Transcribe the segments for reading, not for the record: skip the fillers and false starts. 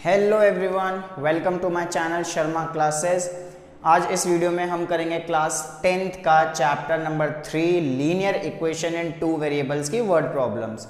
Hello everyone, welcome to my channel Sharma classes. आज इस video में हम करेंगे क्लास 10th का chapter number 3 linear equation in two variables की वर्ड प्रॉब्लम्स।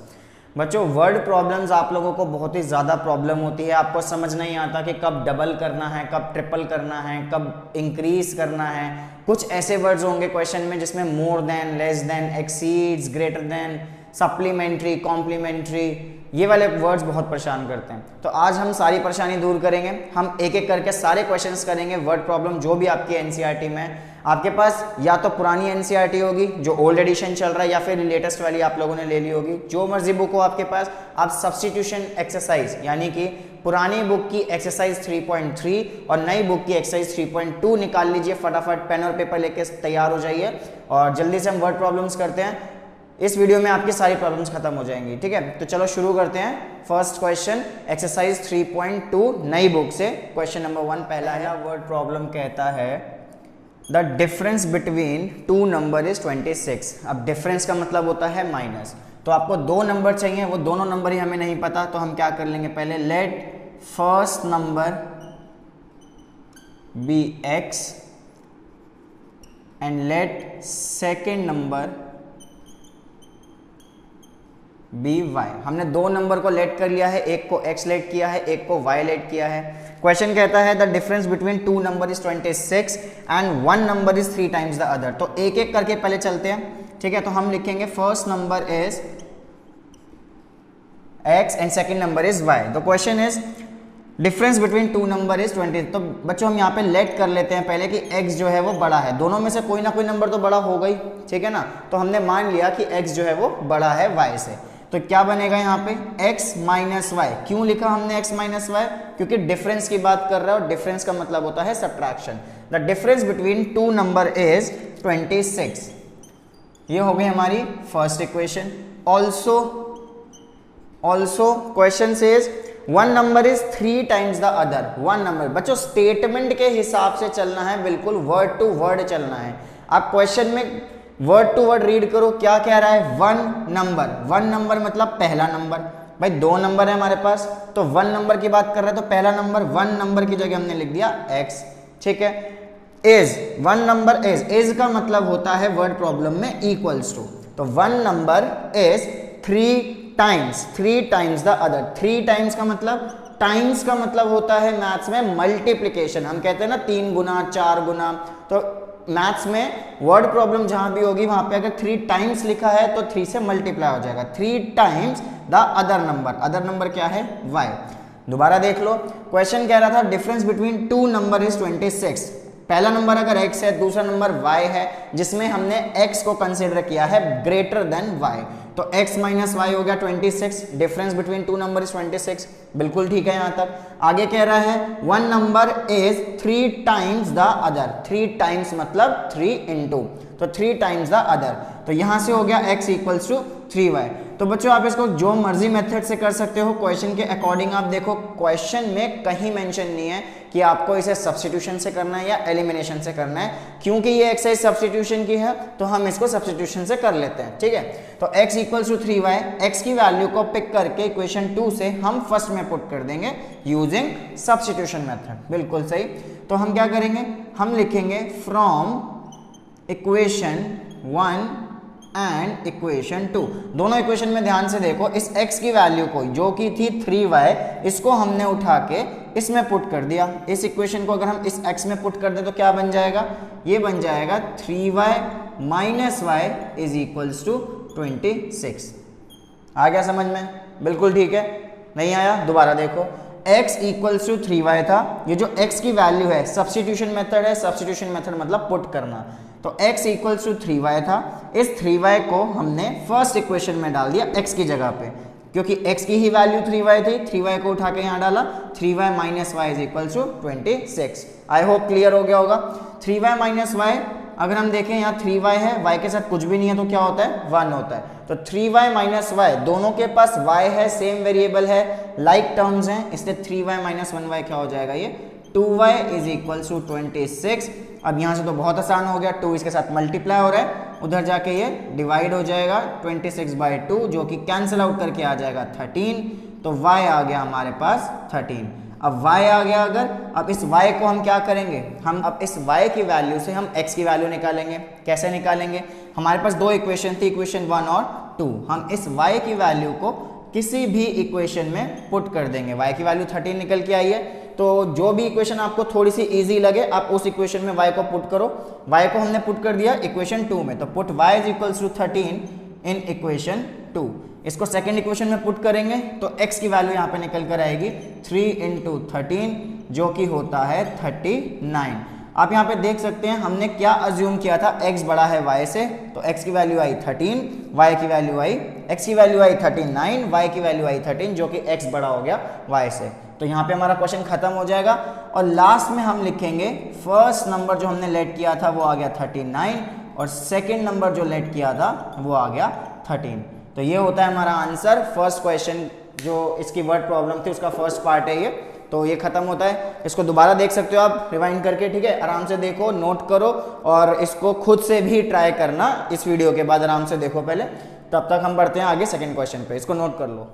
बच्चों, वर्ड प्रॉब्लम्स आप लोगों को बहुत ही ज़्यादा प्रॉब्लम होती है। आपको समझ नहीं आता कि कब डबल करना है, कब ट्रिपल करना है, कब इंक्रीज करना है। कुछ ऐसे वर्ड्स होंगे क्वेश्चन में जिसमें more than, less than, exceeds, greater than, supplementary, complementary, ये वाले वर्ड्स बहुत परेशान करते हैं। तो आज हम सारी परेशानी दूर करेंगे। हम एक एक करके सारे क्वेश्चंस करेंगे। वर्ड प्रॉब्लम जो भी आपकी एनसीईआरटी में है, आपके पास या तो पुरानी एनसीईआरटी होगी जो ओल्ड एडिशन चल रहा है, या फिर लेटेस्ट वाली आप लोगों ने ले ली होगी। जो मर्जी बुक हो आपके पास, आप सब्स्टिट्यूशन एक्सरसाइज यानी कि पुरानी बुक की एक्सरसाइज 3.3 और नई बुक की एक्सरसाइज 3.2 निकाल लीजिए। फटाफट पेन और पेपर लेके तैयार हो जाइए और जल्दी से हम वर्ड प्रॉब्लम्स करते हैं। इस वीडियो में आपकी सारी प्रॉब्लम्स खत्म हो जाएंगी, ठीक है। तो चलो शुरू करते हैं। फर्स्ट क्वेश्चन एक्सरसाइज 3.2 नई बुक से। क्वेश्चन नंबर 1 पहला वर्ड प्रॉब्लम कहता है the difference between two number is 26। अब डिफरेंस का मतलब होता है माइनस। तो आपको दो नंबर चाहिए, वो दोनों नंबर ही हमें नहीं पता, तो हम क्या कर लेंगे, पहले let first number be X and let second number be Y. हमने दो नंबर को लेट कर लिया है, एक को x लेट किया है, एक को y लेट किया है। क्वेश्चन कहता है the difference between two number is 26 and one number is 3 times the other. तो एक एक करके पहले चलते हैं, ठीक है। तो हम लिखेंगे first number is x and second number is y। तो question is difference between two number is 20। तो बच्चों हम यहाँ पे लेट कर लेते हैं पहले कि x जो है वो बड़ा है। दोनों में से कोई ना कोई नंबर तो बड़ा होगा ही, ठीक है ना। तो हमने मान लिया कि x जो है वो बड़ा है y से। तो क्या बनेगा यहाँ पे x माइनस वाई। क्यों लिखा हमने x माइनस वाई? क्योंकि डिफरेंस की बात कर रहा है और डिफरेंस का मतलब होता है subtraction. The difference between two number is 26। ये हो गई हमारी first equation. Also question says one number is 3 times the other. One number, बच्चों स्टेटमेंट के हिसाब से चलना है, बिल्कुल वर्ड टू वर्ड चलना है। आप क्वेश्चन में वर्ड टू वर्ड रीड करो, क्या कह रहा है, वन नंबर। वन नंबर मतलब पहला नंबर। भाई दो नंबर है हमारे पास, तो वन नंबर की बात कर रहे हैं, तो पहला नंबर, वन नंबर की जगह हमने लिख दिया x, ठीक है। इज, वन नंबर इज का मतलब होता है वर्ड प्रॉब्लम में इक्वल्स टू। तो one number is 3 times the other. 3 times का मतलब, टाइम्स का मतलब होता है मैथ्स में मल्टीप्लिकेशन। हम कहते हैं ना 3 गुना 4 गुना। तो मैथ्स में वर्ड प्रॉब्लम जहां भी होगी वहां पे अगर 3 टाइम्स लिखा है तो 3 से मल्टीप्लाई हो जाएगा। 3 times the other number. Other number क्या है, y। दोबारा देख लो, क्वेश्चन कह रहा था difference between two number is 26। पहला नंबर अगर x है, दूसरा नंबर y है, जिसमें हमने x को कंसिडर किया है ग्रेटर देन y। तो x माइनस वाई हो गया 26। Difference between two number is 26, बिल्कुल ठीक है यहां तक। आगे कह रहा है one number is 3 times the other. 3 times मतलब 3 इंटू, तो 3 टाइम्स द अदर। तो यहां से हो गया x इक्वल्स टू 3y। तो बच्चों आप इसको जो मर्जी मेथड से कर सकते हो, क्वेश्चन के अकॉर्डिंग। आप देखो क्वेश्चन में कहीं मेंशन नहीं है कि आपको इसे सब्स्टिट्यूशन से करना है या एलिमिनेशन से करना है। क्योंकि ये एक्सरसाइज सब्स्टिट्यूशन की है तो हम इसको सब्स्टिट्यूशन से कर लेते हैं, ठीक है। तो x equals to 3y, x की वैल्यू को पिक करके इक्वेशन 2 से हम फर्स्ट में पुट कर देंगे यूजिंग सब्स्टिट्यूशन मेथड, बिल्कुल सही। तो हम क्या करेंगे, हम लिखेंगे फ्रॉम इक्वेशन 1 एंड इक्वेशन 2। दोनों इक्वेशन में ध्यान से देखो, इस x की वैल्यू को जो कि थी 3y, इसको हमने उठा के इसमें पुट कर दिया। इस इक्वेशन को अगर हम इस x में पुट कर दे तो क्या बन जाएगा, ये बन जाएगा 3y minus Y is equals to 26। आ गया समझ में, बिल्कुल ठीक है। नहीं आया, दोबारा देखो, x इक्वल्स टू 3y था। ये जो x की वैल्यू है सब्स्टिट्यूशन मेथड है। सब्स्टिट्यूशन मेथड मतलब पुट करना। तो x इक्वल्स टू 3y था। इस 3y को हमने फर्स्ट इक्वेशन में डाल दिया x की जगह पे, क्योंकि x की ही वैल्यू 3y थी। 3y को उठा के यहाँ डाला, 3y minus Y is equals to 26। I hope clear हो गया होगा। 3y माइनस वाई, अगर हम देखें यहाँ 3y है, y के साथ कुछ भी नहीं है, तो क्या होता है, 1 होता है। तो 3y माइनस वाई, दोनों के पास y है, सेम वेरिएबल है, लाइक टर्म्स हैं, इसलिए 3y माइनस 1y क्या हो जाएगा, ये 2y इज इक्वल्स टू 26। अब यहाँ से तो बहुत आसान हो गया, 2 इसके साथ मल्टीप्लाई हो रहा है, उधर जाके ये डिवाइड हो जाएगा 26/2, जो कि कैंसिल आउट करके आ जाएगा 13। तो y आ गया हमारे पास 13। अब y आ गया अगर, अब इस y को हम क्या करेंगे, हम अब इस y की वैल्यू से हम x की वैल्यू निकालेंगे। कैसे निकालेंगे, हमारे पास दो इक्वेशन थी, इक्वेशन 1 और 2, हम इस y की वैल्यू को किसी भी इक्वेशन में पुट कर देंगे। y की वैल्यू 13 निकल के आई है, तो जो भी इक्वेशन आपको थोड़ी सी इजी लगे आप उस इक्वेशन में y को पुट करो। y को हमने पुट कर दिया इक्वेशन 2 में, तो put y is equals to 13 in equation 2। इसको सेकंड इक्वेशन में पुट करेंगे तो x की वैल्यू यहाँ पे निकल कर आएगी 3 इंटू 13 जो कि होता है 39। आप यहाँ पे देख सकते हैं हमने क्या अज्यूम किया था, x बड़ा है y से, तो x की वैल्यू आई 13, y की वैल्यू आई, x की वैल्यू आई 39, y की वैल्यू आई 13 जो कि x बड़ा हो गया y से। तो यहाँ पे हमारा क्वेश्चन खत्म हो जाएगा और लास्ट में हम लिखेंगे फर्स्ट नंबर जो हमने लेट किया था वो आ गया 39 और सेकेंड नंबर जो लेट किया था वो आ गया 13। तो ये होता है हमारा आंसर। फर्स्ट क्वेश्चन जो इसकी वर्ड प्रॉब्लम थी उसका फर्स्ट पार्ट है ये, तो ये खत्म होता है। इसको दोबारा देख सकते हो आप रिवाइंड करके, ठीक है, आराम से देखो, नोट करो और इसको खुद से भी ट्राई करना इस वीडियो के बाद, आराम से देखो पहले। तब तक हम बढ़ते हैं आगे सेकंड क्वेश्चन पे, इसको नोट कर लो।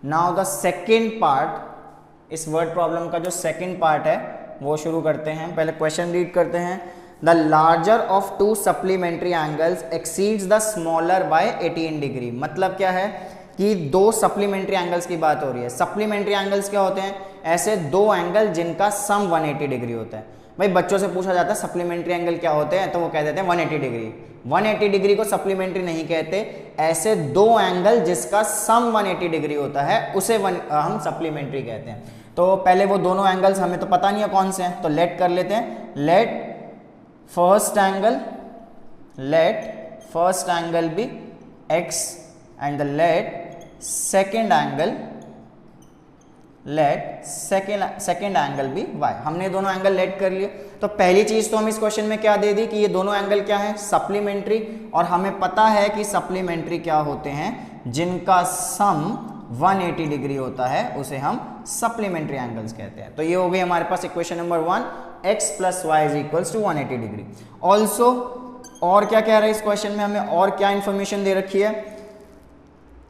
नाउ द सेकंड पार्ट, इस वर्ड प्रॉब्लम का जो सेकंड पार्ट है वो शुरू करते हैं। पहले क्वेश्चन रीड करते हैं। The larger of to supplementary angles exceeds the smaller by 18 degree. मतलब क्या है कि दो सप्लीमेंट्री एंगल्स की बात हो रही है। सप्लीमेंट्री एंगल्स क्या होते हैं, ऐसे दो एंगल जिनका सम 180 डिग्री होता है। भाई बच्चों से पूछा जाता है सप्लीमेंट्री एंगल क्या होते हैं, तो वो कह देते हैं 180 डिग्री। 180 डिग्री को सप्लीमेंट्री नहीं कहते, ऐसे दो एंगल जिसका सम 180 डिग्री होता है उसे हम सप्लीमेंट्री कहते हैं। तो पहले वो दोनों एंगल्स हमें तो पता नहीं है कौन से हैं, तो लेट कर लेते हैं। Let first angle be x and the let second angle भी y। हमने दोनों एंगल लेट कर लिए। तो पहली चीज तो हम इस क्वेश्चन में क्या दे दी कि ये दोनों एंगल क्या है, सप्लीमेंट्री, और हमें पता है कि सप्लीमेंट्री क्या होते हैं, जिनका सम 180 डिग्री होता है उसे हम सप्लीमेंट्री एंगल्स कहते हैं। तो ये हो गई हमारे पास equation number 1, x plus y is equals to 180 degree. Also और क्या कह रहा है इस क्वेश्चन में, हमें और क्या इंफॉर्मेशन दे रखी है,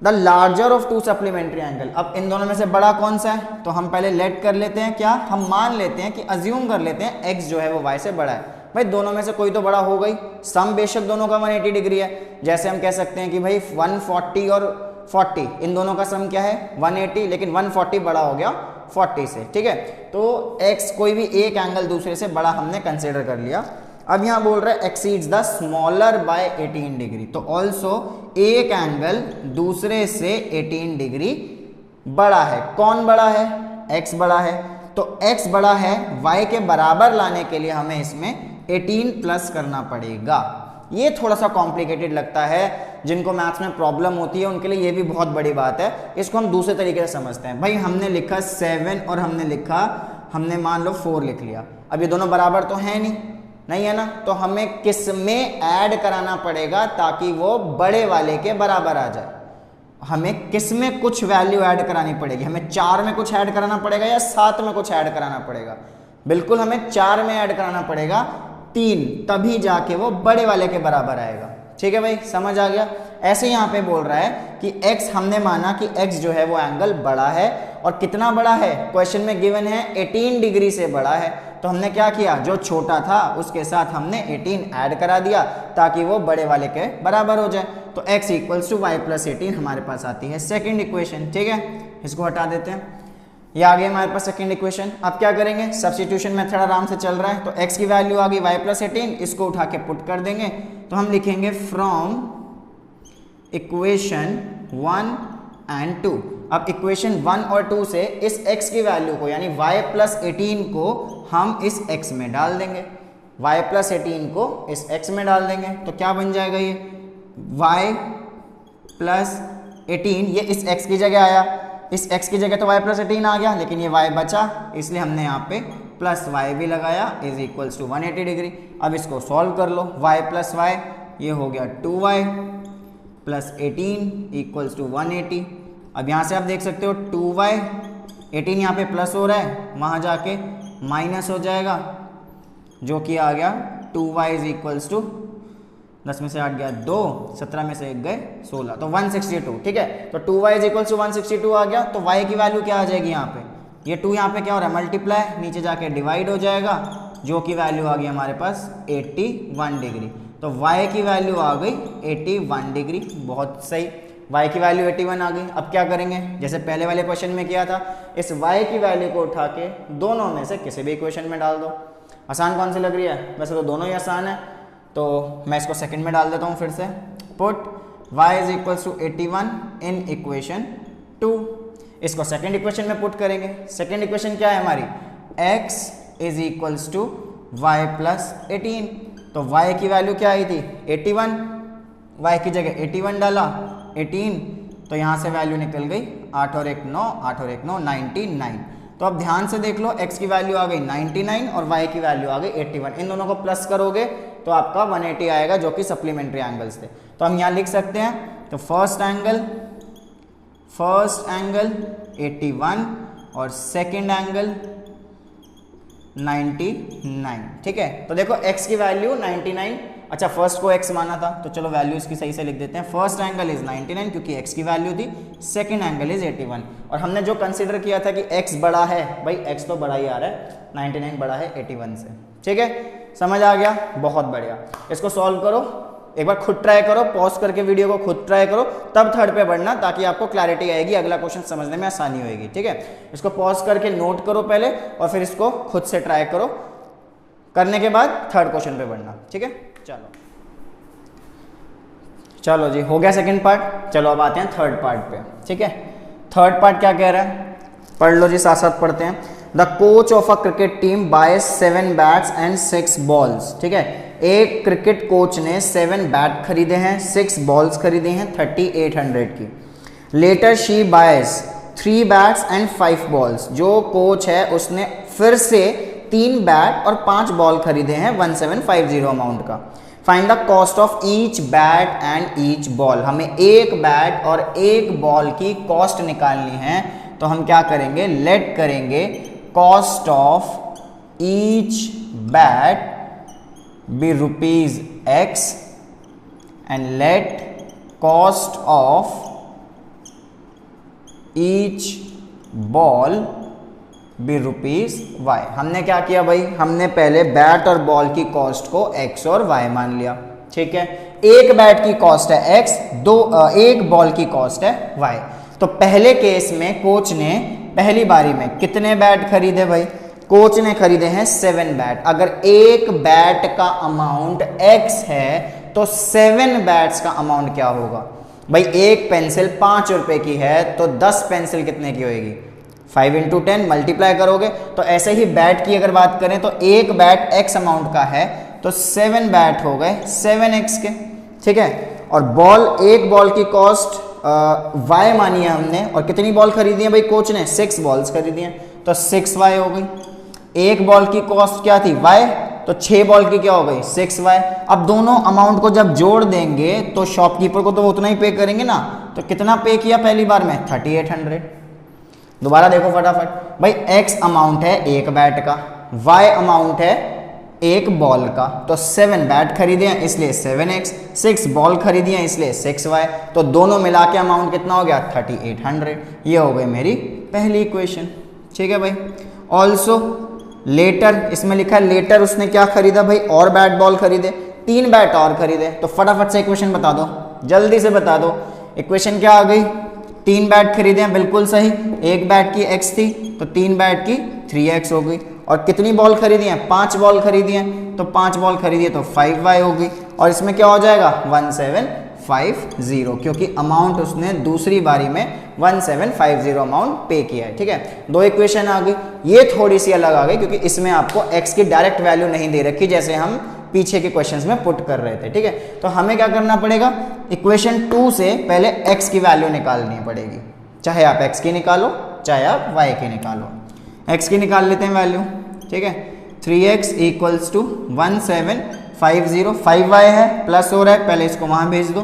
the larger of to supplementary angle. अब इन दोनों में से बड़ा कौन सा है, तो हम पहले लेट कर लेते हैं, क्या हम मान लेते हैं कि अज्यूम कर लेते हैं x जो है वो y से बड़ा है। भाई दोनों में से कोई तो बड़ा हो गई, सम बेशक दोनों का 180 डिग्री है। जैसे हम कह सकते हैं कि भाई 140 और 40 इन दोनों का सम क्या है 180, लेकिन 140 बड़ा हो गया 40 से, ठीक है। तो x कोई भी एक एंगल दूसरे से बड़ा हमने कंसिडर कर लिया। अब यहां बोल रहा है exceeds the smaller by 18 degree, तो ऑल्सो एक एंगल दूसरे से 18 डिग्री बड़ा है। कौन बड़ा है, x बड़ा है। तो x बड़ा है, y के बराबर लाने के लिए हमें इसमें 18 प्लस करना पड़ेगा। ये थोड़ा सा कॉम्प्लिकेटेड लगता है, जिनको मैथ्स में प्रॉब्लम होती है उनके लिए ये भी बहुत बड़ी बात है। इसको हम दूसरे तरीके से समझते हैं। भाई हमने लिखा 7 और हमने मान लो 4 लिख लिया। अब ये दोनों बराबर तो है नहीं है ना, तो हमें किस में ऐड कराना पड़ेगा ताकि वो बड़े वाले के बराबर आ जाए। हमें किस में कुछ वैल्यू ऐड करानी पड़ेगी, हमें 4 में कुछ ऐड कराना पड़ेगा या 7 में कुछ ऐड कराना पड़ेगा। बिल्कुल हमें 4 में ऐड कराना पड़ेगा 3, तभी जाके वो बड़े वाले के बराबर आएगा। ठीक है भाई, समझ आ गया। ऐसे यहाँ पे बोल रहा है कि x, हमने माना कि x जो है वो एंगल बड़ा है, और कितना बड़ा है, क्वेश्चन में गिवन है 18 डिग्री से बड़ा है। तो हमने क्या किया, जो छोटा था उसके साथ हमने 18 ऐड करा दिया ताकि वो बड़े वाले के बराबर हो जाए। तो x equals to Y plus 18 हमारे पास आती है सेकेंड इक्वेशन। ठीक है, इसको हटा देते हैं, ये आ गई हमारे पास सेकेंड इक्वेशन। अब क्या करेंगे, सब्स्टिट्यूशन मेथड आराम से चल रहा है। तो x की वैल्यू आ गई y प्लस 18, इसको उठा के पुट कर देंगे। तो हम लिखेंगे फ्रॉम इक्वेशन 1 एंड 2। अब इक्वेशन 1 और 2 से इस x की वैल्यू को यानी y प्लस 18 को हम इस x में डाल देंगे, y प्लस 18 को इस x में डाल देंगे। तो क्या बन जाएगा, ये y प्लस 18, ये इस x की जगह आया, इस x की जगह तो y प्लस 18 आ गया, लेकिन ये y बचा, इसलिए हमने यहाँ पे प्लस y भी लगाया, इज इक्वल्स टू 180 डिग्री। अब इसको सॉल्व कर लो, y प्लस y, ये हो गया 2y प्लस 18 इक्वल्स टू 180। अब यहाँ से आप देख सकते हो 2y, 18 यहाँ पे प्लस हो रहा है, वहाँ जाके माइनस हो जाएगा, जो कि आ गया 2y इज इक्वल्स टू 10 में से 8 गया 2, 17 में से 1 गए 16, तो 162, ठीक है। तो 2y इज इक्वल टू 162 आ गया, तो y की वैल्यू क्या आ जाएगी यहाँ पे, ये 2 यहाँ पे क्या हो रहा है मल्टीप्लाई, नीचे जाके डिवाइड हो जाएगा, जो की वैल्यू आ गई हमारे पास 81 डिग्री। तो y की वैल्यू आ गई 81 डिग्री, बहुत सही, y की वैल्यू 81 आ गई। अब क्या करेंगे, जैसे पहले वाले क्वेश्चन में किया था, इस y की वैल्यू को उठा के दोनों में से किसी भी इक्वेशन में डाल दो। आसान कौन सी लग रही है, वैसे तो दोनों ही आसान है, तो मैं इसको सेकंड में डाल देता हूँ फिर से। Put y is equal to 81 in equation 2, इसको सेकंड इक्वेशन में पुट करेंगे। सेकंड इक्वेशन क्या है हमारी, x is equals to Y plus 18, तो y की वैल्यू क्या आई थी 81, y की जगह 81 डाला 18, तो यहाँ से वैल्यू निकल गई 8 और 1 9, 8 और 1 9 99। तो अब ध्यान से देख लो, x की वैल्यू आ गई 99 और y की वैल्यू आ गई 81, इन दोनों को प्लस करोगे तो आपका 180 आएगा, जो कि सप्लीमेंट्री एंगल्स थे। तो हम यहाँ लिख सकते हैं, तो फर्स्ट एंगल 81 और सेकंड एंगल 99, ठीक है। तो देखो x की वैल्यू 99, अच्छा फर्स्ट को x माना था, तो चलो वैल्यू इसकी सही से लिख देते हैं। फर्स्ट एंगल इज 99 क्योंकि x की वैल्यू थी, सेकंड एंगल इज 81, और हमने जो कंसीडर किया था कि x बड़ा है, भाई x तो बड़ा ही आ रहा है, 99 बड़ा है 81 से, ठीक है। समझ आ गया, बहुत बढ़िया। इसको सॉल्व करो, एक बार खुद ट्राई करो, पॉज करके वीडियो को खुद ट्राई करो, तब थर्ड पे बढ़ना, ताकि आपको क्लैरिटी आएगी, अगला क्वेश्चन समझने में आसानी होगी, ठीक है। इसको पॉज करके नोट करो पहले, और फिर इसको खुद से ट्राई करो, करने के बाद थर्ड क्वेश्चन पे बढ़ना, ठीक है। चलो जी, हो गया सेकंड पार्ट। चलो अब आते हैं थर्ड पार्ट पे, ठीक है। थर्ड पार्ट क्या कह रहा है, पढ़ लो जी, साथ साथ पढ़ते हैं। The coach of a cricket team buy 7 bats and 6 balls, ठीक है। एक क्रिकेट कोच ने 7 बैट खरीदे हैं, 6 बॉल्स खरीदे हैं 3800 की। Later she buys 3 bats and 5 balls, जो कोच है उसने फिर से 3 बैट और 5 बॉल खरीदे हैं 1750 अमाउंट का। Find the cost of each bat and each ball, हमें एक बैट और एक बॉल की कॉस्ट निकालनी है, तो हम क्या करेंगे, लेट करेंगे cost of each bat be ₹X and let cost of each ball be ₹Y। हमने क्या किया भाई, हमने पहले बैट और बॉल की कॉस्ट को x और y मान लिया, ठीक है। एक बैट की कॉस्ट है x, एक बॉल की कॉस्ट है y। तो पहले केस में कोच ने पहली बारी में कितने बैट खरीदे भाई, कोच ने खरीदे हैं 7 बैट। अगर एक बैट का अमाउंट x है तो 7 बैट्स का अमाउंट क्या होगा भाई, एक पेंसिल 5 रुपए की है तो 10 पेंसिल कितने की होगी, 5 × 10 मल्टीप्लाई करोगे। तो ऐसे ही बैट की अगर बात करें तो एक बैट x अमाउंट का है तो 7 बैट हो गए 7x के, ठीक है। और बॉल, एक बॉल की कॉस्ट y मानी है हमने, और कितनी बॉल खरीदी है भाई कोच ने, 6 बॉल्स खरीदी हैं, तो 6y हो गई। एक बॉल की कॉस्ट क्या थी y, तो 6 बॉल की क्या हो गई 6y। अब दोनों अमाउंट को जब जोड़ देंगे तो शॉपकीपर को तो उतना ही पे करेंगे ना, तो कितना पे किया पहली बार में 3800। दोबारा देखो फटाफट भाई, x अमाउंट है एक बैट का, y अमाउंट है एक बॉल का, तो 7 बैट खरीदे हैं इसलिए 7x, 6 बॉल खरीदी हैं इसलिए 6y, तो दोनों मिला के अमाउंट कितना हो गया 3800। ये हो गई मेरी पहली इक्वेशन, ठीक है भाई। ऑल्सो लेटर, इसमें लिखा है लेटर उसने क्या खरीदा भाई, और बैट बॉल खरीदे, 3 बैट और खरीदे। तो फटाफट से इक्वेशन बता दो, जल्दी से बता दो, इक्वेशन क्या आ गई, 3 बैट खरीदे हैं, बिल्कुल सही, एक बैट की x थी तो 3 बैट की 3x हो गई। और कितनी बॉल खरीदी हैं, 5 बॉल खरीदी हैं, तो 5 बॉल खरीदी है तो 5y हो गई। और इसमें क्या हो जाएगा 1750, क्योंकि अमाउंट उसने दूसरी बारी में 1750 अमाउंट पे किया है, ठीक है। 2 इक्वेशन आ गई, ये थोड़ी सी अलग आ गई क्योंकि इसमें आपको x की डायरेक्ट वैल्यू नहीं दे रखी, जैसे हम पीछे के क्वेश्चंस में पुट कर रहे थे, ठीक है। तो हमें क्या करना पड़ेगा, इक्वेशन 2 से पहले x की वैल्यू निकालनी पड़ेगी, चाहे आप x की निकालो चाहे आप y की निकालो। x की निकाल लेते हैं वैल्यू, ठीक है। 3x इक्वल्स टू 1750, 5y है, प्लस हो रहा है, पहले इसको वहां भेज दो,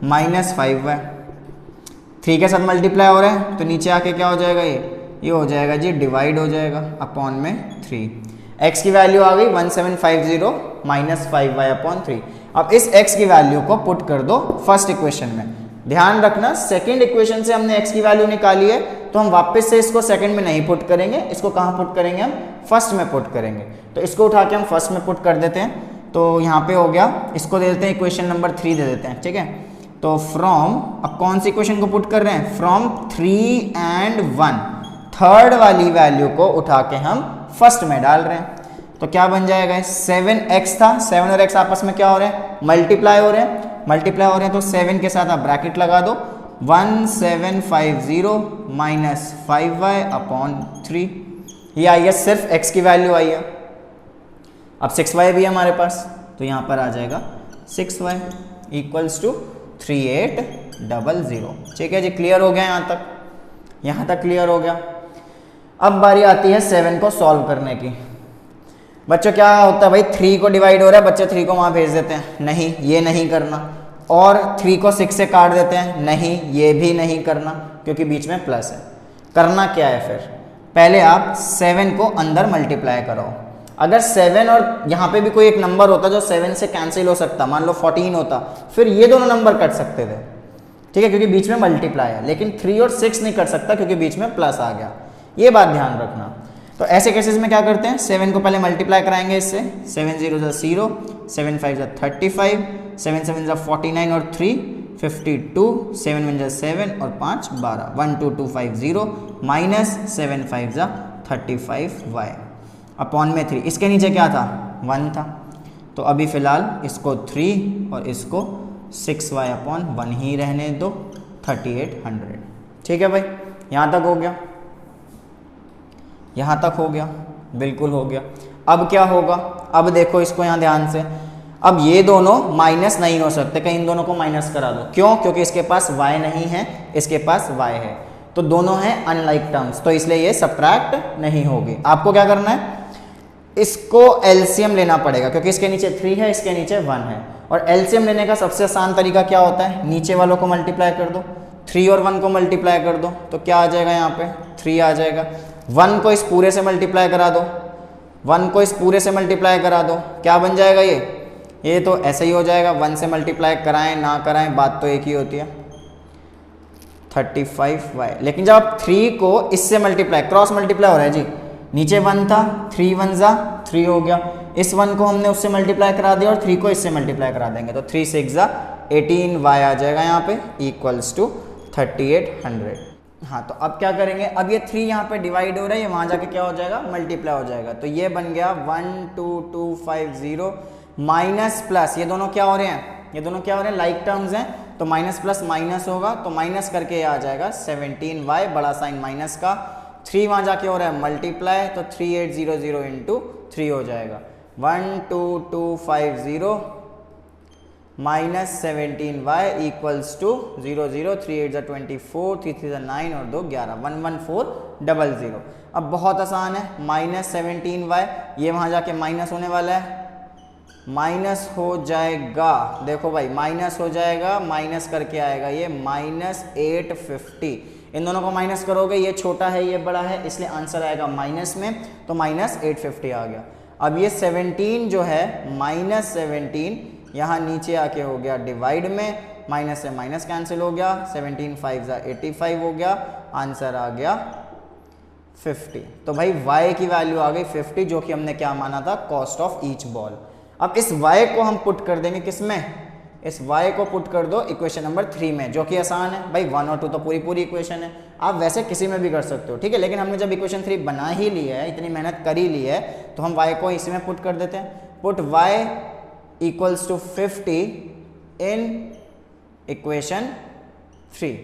-5y, 3 के साथ मल्टीप्लाई हो रहा है तो नीचे आके क्या हो जाएगा, ये हो जाएगा जी डिवाइड हो जाएगा अपॉन में 3। x की वैल्यू आ गई 1750 -5y/3। अब इस x की वैल्यू को पुट कर दो फर्स्ट इक्वेशन में। ध्यान रखना सेकंड इक्वेशन से हमने x की वैल्यू निकाली है तो हम वापस से इसको सेकंड में नहीं पुट करेंगे, इसको कहाँ पुट करेंगे, हम फर्स्ट में पुट करेंगे। तो इसको उठा के हम फर्स्ट में पुट कर देते हैं। तो यहाँ पे हो गया, इसको दे देते हैं इक्वेशन नंबर 3 दे देते हैं, ठीक है। तो फ्रॉम, अब कौन सी इक्वेशन को पुट कर रहे हैं, फ्रॉम 3 and 1, थर्ड वाली वैल्यू को उठा के हम फर्स्ट में डाल रहे हैं। तो क्या बन जाएगा, 7x था, 7 और x आपस में क्या हो रहे हैं, मल्टीप्लाई हो रहे हैं, तो 7 के साथ आप ब्रैकेट लगा दो, 1750 माइनस 5y अपॉन 3, ये आई है सिर्फ x की वैल्यू आई है। अब 6y भी है हमारे पास, तो यहाँ पर आ जाएगा 6y इक्वल्स टू 3800। ठीक है जी, क्लियर हो गया यहाँ तक क्लियर हो गया। अब बारी आती है 7 को सॉल्व करने की। बच्चों क्या होता है भाई, 3 को डिवाइड हो रहा है, बच्चे 3 को वहाँ भेज देते हैं, नहीं ये नहीं करना, और 3 को 6 से काट देते हैं, नहीं ये भी नहीं करना क्योंकि बीच में प्लस है। करना क्या है फिर, पहले आप 7 को अंदर मल्टीप्लाई करो। अगर 7 और यहाँ पे भी कोई एक नंबर होता जो 7 से कैंसिल हो सकता, मान लो 14 होता, फिर ये दोनों नंबर कट सकते थे, ठीक है, क्योंकि बीच में मल्टीप्लाई है। लेकिन 3 और 6 नहीं कट सकता क्योंकि बीच में प्लस आ गया, ये बात ध्यान रखना। तो ऐसे केसेस में क्या करते हैं, 7 को पहले मल्टीप्लाई कराएंगे इससे, 7 0 0, 7 5 35, 7 7 49 और 3 52, 7 1 7 और 5 12, 12250 माइनस 7 5 35y अपॉन में 3। इसके नीचे क्या था, 1 था, तो अभी फिलहाल इसको 3 और इसको 6y अपॉन 1 ही रहने दो, 3800। ठीक है भाई, यहाँ तक हो गया, यहाँ तक हो गया, बिल्कुल हो गया। अब क्या होगा, अब देखो इसको यहाँ ध्यान से, अब ये दोनों माइनस नहीं हो सकते, कहीं इन दोनों को माइनस करा दो, क्यों, क्योंकि इसके पास y नहीं है, इसके पास y है, तो दोनों हैं अनलाइक टर्म्स, तो इसलिए ये सब्ट्रैक्ट नहीं होगी। आपको क्या करना है, इसको एलसीएम लेना पड़ेगा, क्योंकि इसके नीचे 3 है, इसके नीचे 1 है, और एलसीएम लेने का सबसे आसान तरीका क्या होता है, नीचे वालों को मल्टीप्लाई कर दो, 3 और 1 को मल्टीप्लाई कर दो, तो क्या आ जाएगा, यहाँ पे 3 आ जाएगा। 1 को इस पूरे से मल्टीप्लाई करा दो, 1 को इस पूरे से मल्टीप्लाई करा दो, क्या बन जाएगा, ये तो ऐसे ही हो जाएगा। 1 से मल्टीप्लाई कराएं ना कराएं बात तो एक ही होती है, 35y। लेकिन जब आप 3 को इससे मल्टीप्लाई, क्रॉस मल्टीप्लाई हो रहा है जी, नीचे 1 था, 3 1 जा 3 हो गया, इस 1 को हमने उससे मल्टीप्लाई करा दिया और 3 को इससे मल्टीप्लाई करा देंगे, तो 3 6 जा 18y आ जाएगा यहाँ पे इक्वल्स टू 3800। हाँ, तो अब क्या करेंगे, अब ये 3 यहाँ पे डिवाइड हो रहा है, ये वहाँ जाके क्या हो जाएगा, मल्टीप्लाई हो जाएगा, तो ये बन गया 12250 माइनस प्लस, ये दोनों क्या हो रहे हैं, लाइक टर्म्स हैं, तो माइनस प्लस माइनस होगा, तो माइनस करके ये आ जाएगा 17y, बड़ा साइन माइनस का, 3 वहाँ जाके हो रहा है मल्टीप्लाई, तो 3800 इंटू 3 हो जाएगा, 12250 माइनस 17y इक्वल्स टू 0 0, 3 8 24, 3 3 9 और 2 11, 11400। अब बहुत आसान है, माइनस 17y, ये वहाँ जाके माइनस होने वाला है, माइनस हो जाएगा, देखो भाई माइनस हो जाएगा, माइनस करके आएगा ये माइनस 850, इन दोनों को माइनस करोगे, ये छोटा है ये बड़ा है, इसलिए आंसर आएगा माइनस में, तो माइनस 850 आ गया। अब ये 17 जो है, माइनस 17 यहाँ नीचे आके हो गया डिवाइड में, माइनस से माइनस कैंसिल हो गया, 17 5 85 हो गया, आंसर आ गया 50। तो भाई y की वैल्यू आ गई 50, जो कि हमने क्या माना था, कॉस्ट ऑफ ईच बॉल। अब इस y को हम पुट कर देंगे किसमें, इस y को पुट कर दो इक्वेशन नंबर 3 में, जो कि आसान है भाई, 1 और 2 तो पूरी इक्वेशन है, आप वैसे किसी में भी कर सकते हो, ठीक है, लेकिन हमने जब इक्वेशन 3 बना ही ली है, इतनी मेहनत कर ही ली है, तो हम y को इसी में पुट कर देते हैं। Put y equals to 50 in equation 3,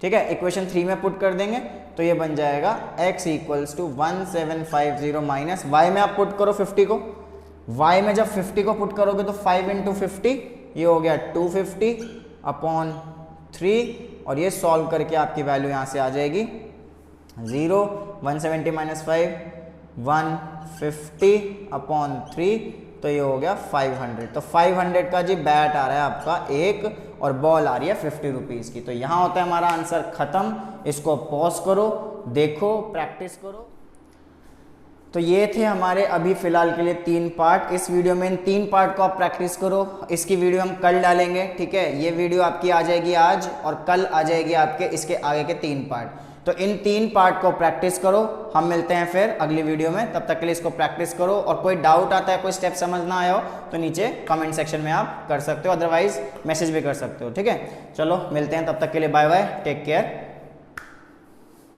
ठीक है, इक्वेशन 3 में पुट कर देंगे, तो ये बन जाएगा x equals to 1750 minus y में आप पुट करो 50 को, y में जब 50 को पुट करोगे तो 5 इंटू 50, ये हो गया 250 अपॉन 3, और ये सॉल्व करके आपकी वैल्यू यहाँ से आ जाएगी 0, 170 माइनस 5 150 अपॉन 3, तो ये हो गया 500। तो 500 का जी बैट आ रहा है आपका एक, और बॉल आ रही है 50 रुपीज़ की। तो यहाँ होता है हमारा आंसर खत्म। इसको पॉज करो, देखो, प्रैक्टिस करो। तो ये थे हमारे अभी फ़िलहाल के लिए 3 पार्ट। इस वीडियो में इन 3 पार्ट को आप प्रैक्टिस करो। इसकी वीडियो हम कल डालेंगे, ठीक है। ये वीडियो आपकी आ जाएगी आज और कल आ जाएगी आपके इसके आगे के 3 पार्ट। तो इन 3 पार्ट को प्रैक्टिस करो। हम मिलते हैं फिर अगली वीडियो में, तब तक के लिए इसको प्रैक्टिस करो। और कोई डाउट आता है, कोई स्टेप समझ ना आया हो तो नीचे कमेंट सेक्शन में आप कर सकते हो, अदरवाइज मैसेज भी कर सकते हो, ठीक है। चलो मिलते हैं, तब तक के लिए बाय बाय, टेक केयर।